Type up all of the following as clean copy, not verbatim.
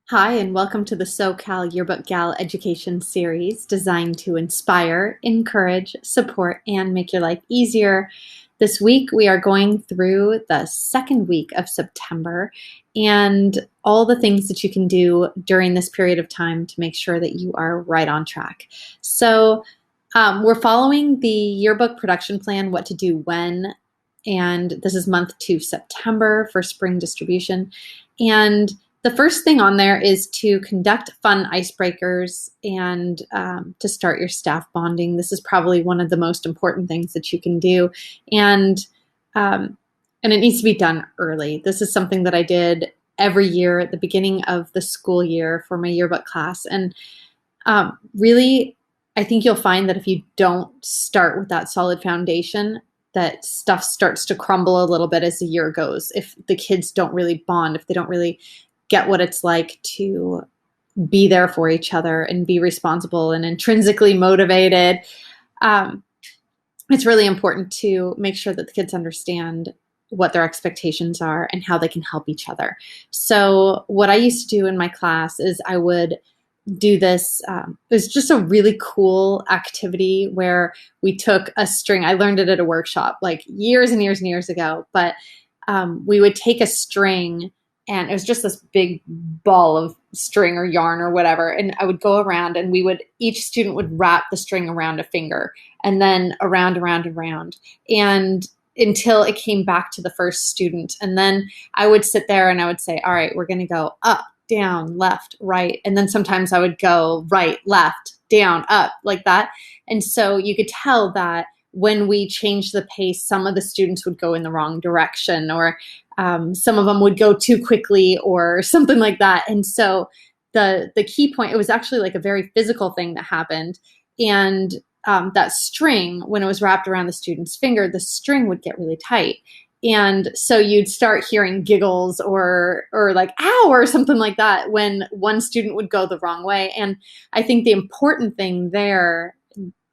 Hi, and welcome to the SoCal Yearbook Gal Education Series designed to inspire, encourage, support, and make your life easier. This week, we are going through the second week of September and all the things that you can do during this period of time to make sure that you are right on track. We're following the yearbook production plan, what to do when, and this is month 2, September, for spring distribution. And the first thing on there is to conduct fun icebreakers and to start your staff bonding. This is probably one of the most important things that you can do, and and it needs to be done early. This is something that I did every year at the beginning of the school year for my yearbook class, and really, I think you'll find that if you don't start with that solid foundation, that stuff starts to crumble a little bit as the year goes. If the kids don't really bond, if they don't really get what it's like to be there for each other and be responsible and intrinsically motivated, it's really important to make sure that the kids understand what their expectations are and how they can help each other. So what I used to do in my class is I would do this. It was just a really cool activity where we took a string. I learned it at a workshop like years and years and years ago, but we would take a string, and it was just this big ball of string or yarn or whatever. And I would go around, and each student would wrap the string around a finger and then around, around, around, and until it came back to the first student. And then I would sit there and I would say, all right, we're going to go up, down, left, right. And then sometimes I would go right, left, down, up, like that. And so you could tell that when we changed the pace, some of the students would go in the wrong direction, or some of them would go too quickly or something like that. And so the key point, it was actually like a very physical thing that happened. And that string, when it was wrapped around the student's finger, the string would get really tight. And so you'd start hearing giggles or like, ow, or something like that when one student would go the wrong way. And I think the important thing there,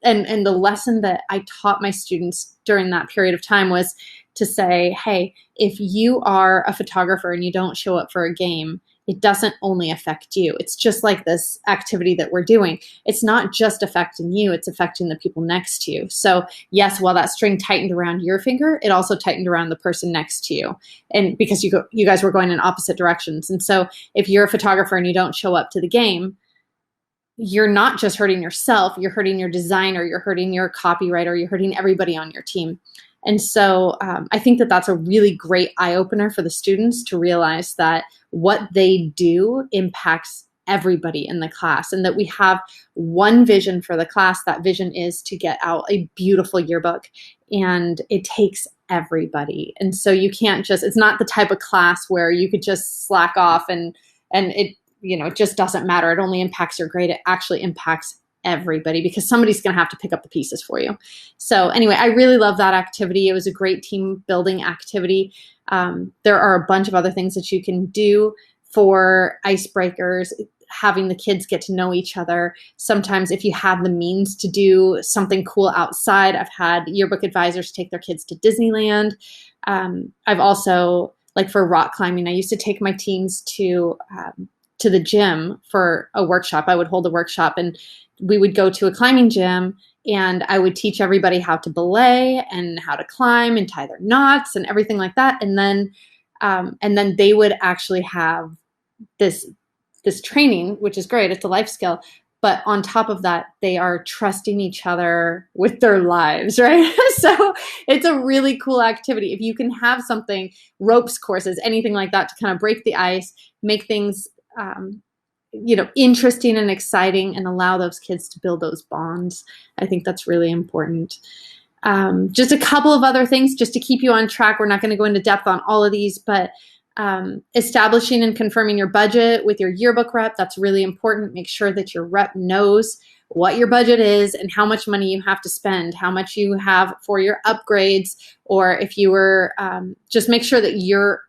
and the lesson that I taught my students during that period of time, was to say, hey, if you are a photographer and you don't show up for a game, it doesn't only affect you. It's just like this activity that we're doing. It's not just affecting you, it's affecting the people next to you. So yes, while that string tightened around your finger, it also tightened around the person next to you. And because you guys were going in opposite directions. And so if you're a photographer and you don't show up to the game, you're not just hurting yourself, you're hurting your designer, you're hurting your copywriter, you're hurting everybody on your team. And so I think that that's a really great eye-opener for the students to realize that what they do impacts everybody in the class, and that we have one vision for the class. That vision is to get out a beautiful yearbook, and it takes everybody. And so you can't just, it's not the type of class where you could just slack off and it, it just doesn't matter. It only impacts your grade. It actually impacts everybody, because somebody's going to have to pick up the pieces for you. So anyway, I really love that activity. It was a great team building activity. There are a bunch of other things that you can do for icebreakers, having the kids get to know each other. Sometimes if you have the means to do something cool outside, I've had yearbook advisors take their kids to Disneyland. I've also, like for rock climbing, I used to take my teams to the gym for a workshop. I would hold a workshop, and we would go to a climbing gym, and I would teach everybody how to belay and how to climb and tie their knots and everything like that. And then they would actually have this training, which is great. It's a life skill. But on top of that, they are trusting each other with their lives, right? So it's a really cool activity. If you can have something, ropes courses, anything like that, to kind of break the ice, make things interesting and exciting, and allow those kids to build those bonds. I think that's really important. Just a couple of other things just to keep you on track. We're not going to go into depth on all of these, but establishing and confirming your budget with your yearbook rep, that's really important. Make sure that your rep knows what your budget is and how much money you have to spend, how much you have for your upgrades, or if you were, just make sure that your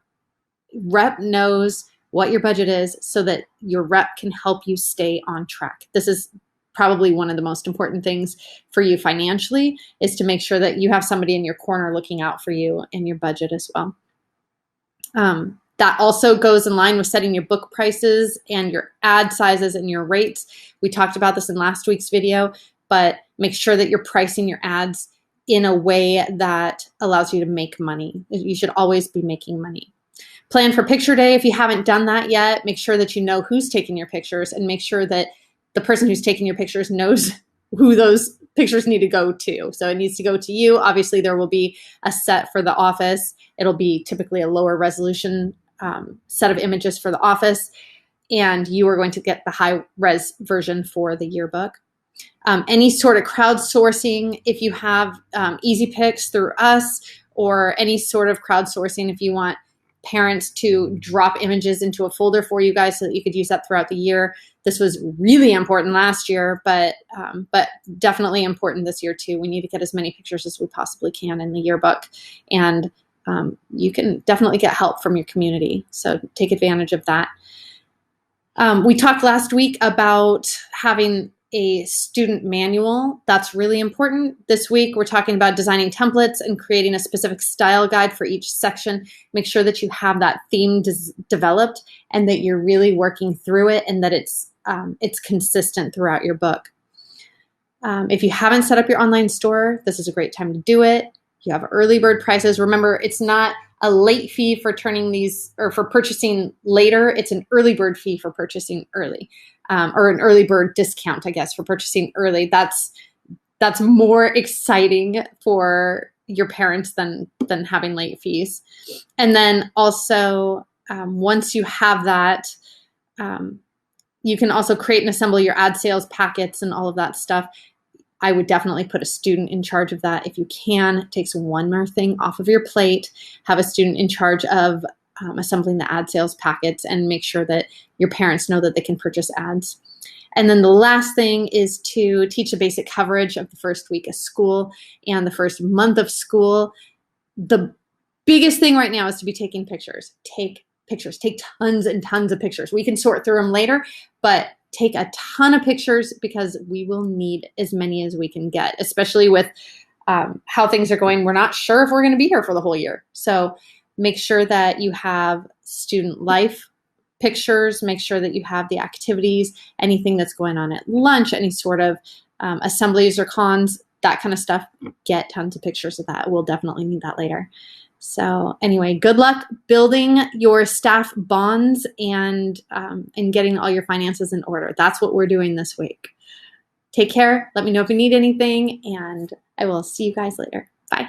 rep knows what your budget is so that your rep can help you stay on track. This is probably one of the most important things for you financially, is to make sure that you have somebody in your corner looking out for you and your budget as well. That also goes in line with setting your book prices and your ad sizes and your rates. We talked about this in last week's video, but make sure that you're pricing your ads in a way that allows you to make money. You should always be making money. Plan for picture day. If you haven't done that yet, make sure that you know who's taking your pictures and make sure that the person who's taking your pictures knows who those pictures need to go to. So it needs to go to you. Obviously, there will be a set for the office. It'll be typically a lower resolution set of images for the office, and you are going to get the high res version for the yearbook. Any sort of crowdsourcing, if you have easy picks through us, or any sort of crowdsourcing, if you want parents to drop images into a folder for you guys so that you could use that throughout the year. This was really important last year, but definitely important this year too. We need to get as many pictures as we possibly can in the yearbook, and you can definitely get help from your community. So take advantage of that. We talked last week about having a student manual. That's really important. This week, we're talking about designing templates and creating a specific style guide for each section. Make sure that you have that theme developed and that you're really working through it and that it's consistent throughout your book. If you haven't set up your online store, this is a great time to do it. You have early bird prices. Remember, it's not a late fee for turning these or for purchasing later. It's an early bird fee for purchasing early, or an early bird discount, I guess, for purchasing early. That's more exciting for your parents than having late fees. And then also, once you have that, you can also create and assemble your ad sales packets and all of that stuff. I would definitely put a student in charge of that if you can. It takes one more thing off of your plate. Have a student in charge of assembling the ad sales packets and make sure that your parents know that they can purchase ads. And then the last thing is to teach a basic coverage of the first week of school and the first month of school. The biggest thing right now is to be taking pictures. Take pictures. Take tons and tons of pictures. We can sort through them later, but take a ton of pictures because we will need as many as we can get, especially with how things are going. We're not sure if we're going to be here for the whole year. So make sure that you have student life pictures. Make sure that you have the activities, anything that's going on at lunch, any sort of assemblies or cons, that kind of stuff. Get tons of pictures of that. We'll definitely need that later. So anyway, good luck building your staff bonds and getting all your finances in order. That's what we're doing this week. Take care. Let me know if you need anything, and I will see you guys later. Bye.